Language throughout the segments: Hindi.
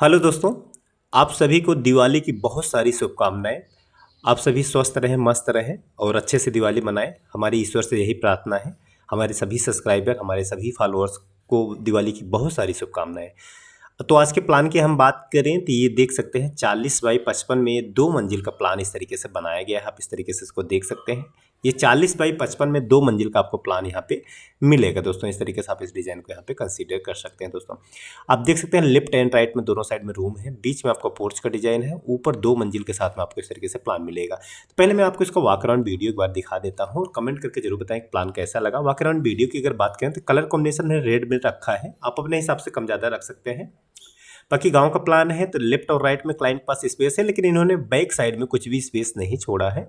हेलो दोस्तों, आप सभी को दिवाली की बहुत सारी शुभकामनाएं। आप सभी स्वस्थ रहें, मस्त रहें और अच्छे से दिवाली मनाएं। हमारी ईश्वर से यही प्रार्थना है। हमारे सभी सब्सक्राइबर, हमारे सभी फॉलोअर्स को दिवाली की बहुत सारी शुभकामनाएं। तो आज के प्लान की हम बात करें तो ये देख सकते हैं 40x55 में ये 2 मंजिल का प्लान इस तरीके से बनाया गया है। आप इस तरीके से इसको देख सकते हैं। ये 40x55 में 2 मंजिल का आपको प्लान यहाँ पे मिलेगा दोस्तों। इस तरीके से आप इस डिजाइन को यहाँ पे कंसीडर कर सकते हैं दोस्तों। आप देख सकते हैं लेफ्ट एंड राइट में दोनों साइड में रूम है, बीच में आपको पोर्च का डिजाइन है, ऊपर 2 मंजिल के साथ में आपको इस तरीके से प्लान मिलेगा। तो पहले मैं आपको इसका वॉक अराउंड वीडियो एक बार दिखा देता हूँ और कमेंट करके जरूर बताएं कि प्लान कैसा लगा। वॉक अराउंड वीडियो की अगर बात करें तो कलर कॉम्बिनेशन में रेड में रखा है, आप अपने हिसाब से कम ज़्यादा रख सकते हैं। बाकी गांव का प्लान है तो लेफ्ट और राइट में क्लाइंट के पास स्पेस है, लेकिन इन्होंने बैक साइड में कुछ भी स्पेस नहीं छोड़ा है।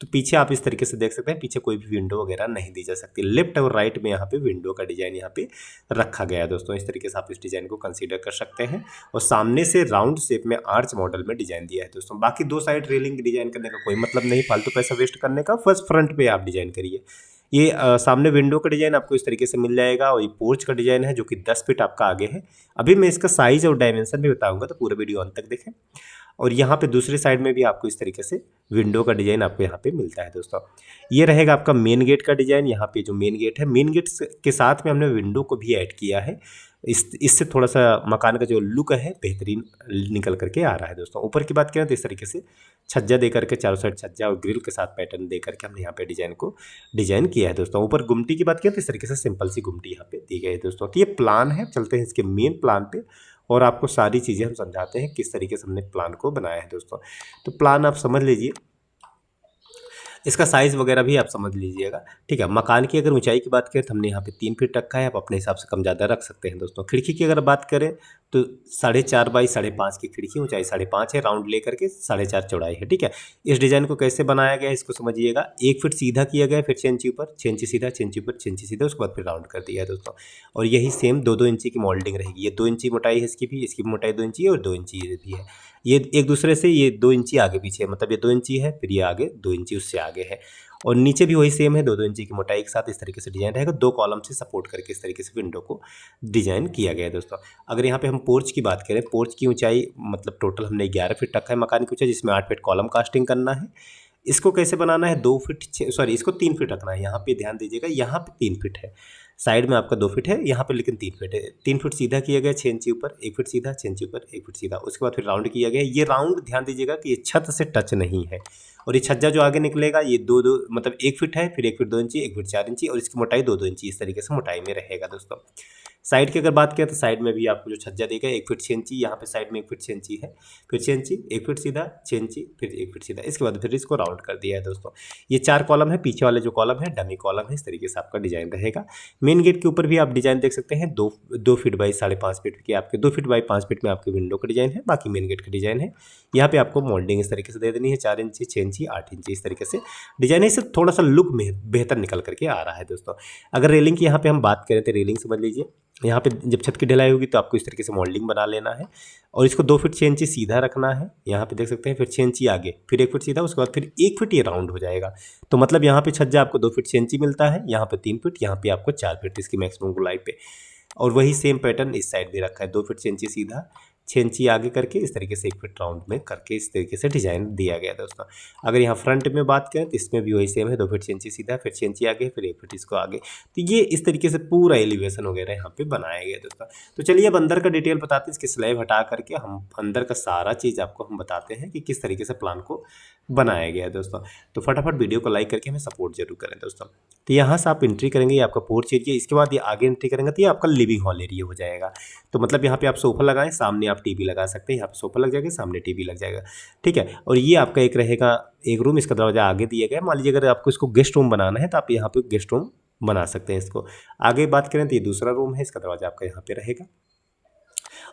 तो पीछे आप इस तरीके से देख सकते हैं, पीछे कोई भी विंडो वगैरह नहीं दी जा सकती। लेफ्ट और राइट में यहाँ पे विंडो का डिजाइन यहाँ पे रखा गया है दोस्तों। इस तरीके से आप इस डिजाइन को कंसीडर कर सकते हैं। और सामने से राउंड शेप में आर्च मॉडल में डिजाइन दिया है दोस्तों। बाकी दो साइड रेलिंग डिजाइन करने का कोई मतलब नहीं, फालतू पैसा वेस्ट करने का। फर्स्ट फ्रंट पे आप डिजाइन करिए। ये सामने विंडो का डिजाइन आपको इस तरीके से मिल जाएगा और ये पोर्च का डिजाइन है जो कि 10 फीट आपका आगे है। अभी मैं इसका साइज और डायमेंशन भी बताऊंगा, तो पूरा वीडियो अंत तक देखें। और यहाँ पे दूसरी साइड में भी आपको इस तरीके से विंडो का डिजाइन आपको यहाँ पे मिलता है दोस्तों। ये रहेगा आपका मेन गेट का डिजाइन। यहाँ पे जो मेन गेट है, मेन गेट के साथ में हमने विंडो को भी ऐड किया है। इससे थोड़ा सा मकान का जो लुक है बेहतरीन निकल करके आ रहा है दोस्तों। ऊपर की बात करें तो इस तरीके से छज्जा दे करके, चारों साइड छज्जा और ग्रिल के साथ पैटर्न दे करके हमने यहाँ पे डिजाइन को डिजाइन किया है दोस्तों। ऊपर गुमटी की बात करें तो इस तरीके से सिंपल सी गुमटी यहाँ पे दी गई है दोस्तों। तो ये प्लान है, चलते हैं इसके मेन प्लान पे और आपको सारी चीज़ें हम समझाते हैं किस तरीके से हमने प्लान को बनाया है दोस्तों। तो प्लान आप समझ लीजिए, इसका साइज़ वगैरह भी आप समझ लीजिएगा, ठीक है। मकान की अगर ऊंचाई की बात करें तो हमने यहाँ पे 3 फीट रखा है। आप अपने हिसाब से कम ज़्यादा रख सकते हैं दोस्तों। खिड़की की अगर बात करें तो 4.5 बाई 5.5 की खिड़की, ऊंचाई 5.5 है, राउंड ले करके 4.5 चौड़ाई है, ठीक है। इस डिज़ाइन को कैसे बनाया गया है इसको समझिएगा। 1 फीट सीधा किया गया है, फिर 6 इंची ऊपर, 6 इंची सीधा, 6 इंची ऊपर, 6 इंची सीधा, उसके बाद फिर राउंड कर दिया है दोस्तों। और यही सेम 2-2 इंची की मोल्डिंग रहेगी। ये 2 इंची मोटाई है इसकी भी मोटाई 2 इंची है और 2 इंची ये भी है। ये एक दूसरे से ये 2 इंची आगे पीछे है, मतलब ये 2 इंची है, फिर ये आगे 2 इंची उससे आगे है। और नीचे भी वही सेम है, 2-2 इंची की मोटाई के साथ इस तरीके से डिजाइन रहेगा। 2 कॉलम से सपोर्ट करके इस तरीके से विंडो को डिजाइन किया गया है दोस्तों। अगर यहाँ पे हम पोर्च की बात करें, पोर्च की ऊंचाई मतलब टोटल हमने 11 फीट रखा है मकान की ऊंचाई, जिसमें 8 फीट कॉलम कास्टिंग करना है। इसको कैसे बनाना है, 2 फीट सॉरी इसको 3 फीट रखना है। यहाँ पे ध्यान दीजिएगा, यहाँ पे 3 फीट है, साइड में आपका 2 फीट है, यहाँ पे लेकिन 3 फीट है। 3 फीट सीधा किया गया, 6 इंची ऊपर, 1 फीट सीधा, 6 इंची ऊपर, 1 फीट सीधा, उसके बाद फिर राउंड किया गया। ये राउंड ध्यान दीजिएगा कि ये छत से टच नहीं है। और ये छज्जा जो आगे निकलेगा ये 2-2 मतलब 1 फीट है, फिर 1 फीट 2 इंची, 1 फीट 4 इंची और इसकी मोटाई 2-2 इंची इस तरीके से मोटाई में रहेगा दोस्तों। साइड की अगर बात करें तो साइड में भी आपको जो छज्जा देगा 1 फीट 6 इंची, यहाँ पे साइड में 1 फीट 6 इंची है, फिर 6 इंची, 1 फीट सीधा, 6 इंची, फिर 1 फीट सीधा, इसके बाद फिर इसको राउंड कर दिया है दोस्तों। ये 4 कॉलम है, पीछे वाले जो कॉलम है डमी कॉलम है। इस तरीके से आपका डिजाइन रहेगा। मेन गेट के ऊपर भी आप डिजाइन देख सकते हैं, 2 फीट बाई 5.5 फीट की आपके 2 फीट बाई 5 फीट में आपके विंडो का डिजाइन है। बाकी मेन गेट का डिजाइन है। यहाँ पे आपको मोल्डिंग इस तरीके से दे देनी है, 4 इंची, 6 इंची, 8 इंची इस तरीके से डिजाइन है। इससे थोड़ा सा लुक में बेहतर निकल करके आ रहा है दोस्तों। अगर रेलिंग की यहाँ पे हम बात करें तो रेलिंग समझ लीजिए, यहाँ पे जब छत की ढलाई होगी तो आपको इस तरीके से मॉडलिंग बना लेना है और इसको 2 फीट 6 इंची सीधा रखना है। यहाँ पे देख सकते हैं, फिर 6 इंची आगे, फिर 1 फीट सीधा, उसके बाद फिर 1 फीट ये राउंड हो जाएगा। तो मतलब यहाँ पे छज्जा आपको 2 फीट 6 इंची मिलता है, यहाँ पे 3 फीट, यहाँ पे आपको 4 फीट इसकी मैक्सिमम गोलाई पे। और वही सेम पैटर्न इस साइड भी रखा है, 2 फीट 6 इंची सीधा, 6 इंची आगे करके इस तरीके से 1 फीट राउंड में करके इस तरीके से डिजाइन दिया गया दोस्तों। अगर यहाँ फ्रंट में बात करें तो इसमें भी वही सेम है, 2 फीट 6 इंची सीधा, फिर 6 इंची आगे, फिर 1 फीट इसको आगे। तो ये इस तरीके से पूरा एलिवेशन वगैरह यहाँ पे बनाया गया दोस्तों। तो चलिए अब अंदर का डिटेल बताते हैं। इसकी स्लैब हटा करके हम अंदर का सारा चीज़ आपको हम बताते हैं कि किस तरीके से प्लान को बनाया गया है दोस्तों। तो फटाफट वीडियो को लाइक करके हमें सपोर्ट जरूर करें दोस्तों। तो यहाँ से आप एंट्री करेंगे, ये आपका पोर्च एरिया, इसके बाद ये आगे एंट्री करेंगे तो ये आपका लिविंग हॉल एरिया हो जाएगा। तो मतलब यहाँ पे आप सोफा लगाएं, सामने आप टीवी लगा सकते हैं। यहाँ पे सोफा लग जाएगा, सामने टीवी लग जाएगा, ठीक है। और ये आपका एक रहेगा एक रूम, इसका दरवाजा आगे दिया गया है। मान लीजिए अगर आपको इसको गेस्ट रूम बनाना है तो आप यहाँ पे गेस्ट रूम बना सकते हैं इसको। आगे बात करें तो ये दूसरा रूम है, इसका दरवाजा आपका यहाँ पे रहेगा।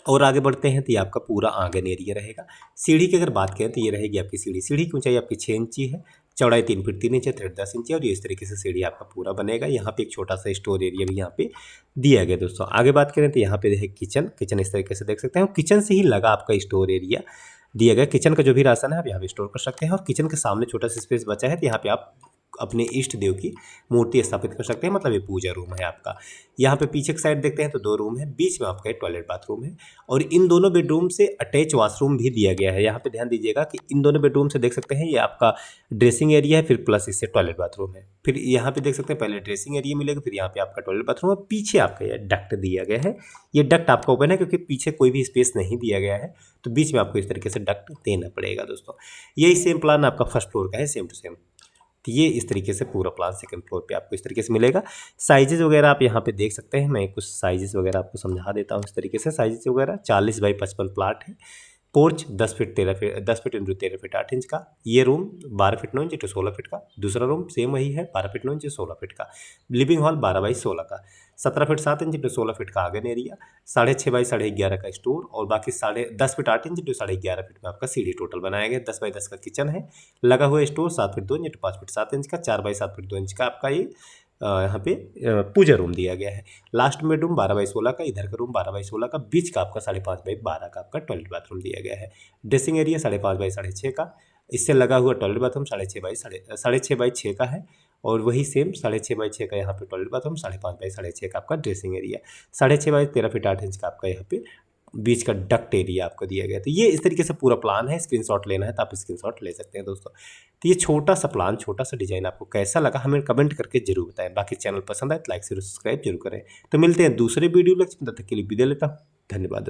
और आगे बढ़ते हैं तो ये आपका पूरा आंगन एरिया रहेगा। सीढ़ी की अगर बात करें तो ये रहेगी आपकी सीढ़ी। सीढ़ी की ऊंचाई आपकी 6 इंची है, चौड़ाई 3 फीट 3 इंच है, थ्रेड 10 इंची, और ये इस तरीके से सीढ़ी आपका पूरा बनेगा। यहाँ पे एक छोटा सा स्टोर एरिया भी यहाँ पे दिया गया दोस्तों। आगे बात करें तो यहाँ पे है किचन इस तरीके से देख सकते हैं। किचन से ही लगा आपका स्टोर एरिया दिया गया। किचन का जो भी राशन है आप यहाँ पे स्टोर कर सकते हैं। और किचन के सामने छोटा सा स्पेस बचा है तो यहाँ पे आप अपने इष्ट देव की मूर्ति स्थापित कर सकते हैं, मतलब ये पूजा रूम है आपका। यहाँ पे पीछे की साइड देखते हैं तो 2 रूम है, बीच में आपका टॉयलेट बाथरूम है और इन दोनों बेडरूम से अटैच वॉशरूम भी दिया गया है। यहाँ पे ध्यान दीजिएगा कि इन दोनों बेडरूम से देख सकते हैं ये आपका ड्रेसिंग एरिया है, फिर प्लस इससे टॉयलेट बाथरूम है। फिर यहाँ पे देख सकते हैं पहले ड्रेसिंग एरिया मिलेगा, फिर यहाँ पे आपका टॉयलेट बाथरूम है, पीछे आपका ये डक्ट दिया गया है। ये डक्ट आपका ओपन है क्योंकि पीछे कोई भी स्पेस नहीं दिया गया है, तो बीच में आपको इस तरीके से डक्ट देना पड़ेगा दोस्तों। यही सेम प्लान आपका फर्स्ट फ्लोर का है, सेम टू सेम। तो ये इस तरीके से पूरा प्लान सेकंड फ्लोर पे आपको इस तरीके से मिलेगा। साइजेस वगैरह आप यहाँ पे देख सकते हैं, मैं कुछ साइजेस वगैरह आपको समझा देता हूँ इस तरीके से। साइजेस वगैरह 40 बाई 55 प्लाट है। Porch 10 feet into 13 feet 8 inch का। ये room 12 feet 9 inch into 16 feet का। दूसरा रूम सेम वही है 12 फीट 9 इंच 16 फीट का। लिविंग हॉल 12 बाई 16 का। 17 फीट 7 इंच इंटू 16 फीट का आंगन एरिया। 6.5 बाई 11.5 का स्टोर और बाकी 10 फीट 8 इंच इंटू 11.5 फीट में आपका सीढ़ी टोटल बनाया गया। 10 बाई 10 का किचन है। लगा हुआ store 7 feet 2 inch into 5 feet 7 inch का। 4 बाई 7 फीट 2 इंच का आपका ये यहाँ पे पूजा रूम दिया गया है। लास्ट में बेडरूम 12 बाई 16 का, इधर का रूम 12 बाई 16 का, बीच का आपका 5.5 बाई 12 का आपका टॉयलेट बाथरूम दिया गया है। ड्रेसिंग एरिया 5.5 बाई 6.5 का। इससे लगा हुआ टॉयलेट बाथरूम 6.5 बाई 6 का है और वही सेम 6.5 बाई 6 का यहाँ पे टॉयलेट बाथरूम, 5.5 बाई 6.5 का आपका dressing area, 6.5 by 13 feet 8 inch का आपका यहाँ पे बीच का डक्ट एरिया आपको दिया गया। तो ये इस तरीके से पूरा प्लान है। स्क्रीनशॉट लेना है तो आप स्क्रीनशॉट ले सकते हैं दोस्तों। तो ये छोटा सा प्लान, छोटा सा डिजाइन आपको कैसा लगा हमें कमेंट करके जरूर बताएं। बाकी चैनल पसंद आए तो लाइक शेयर सब्सक्राइब जरूर करें। तो मिलते हैं दूसरे वीडियो लेक्चर में, तब तक के लिए विदा लेता हूँ। धन्यवाद।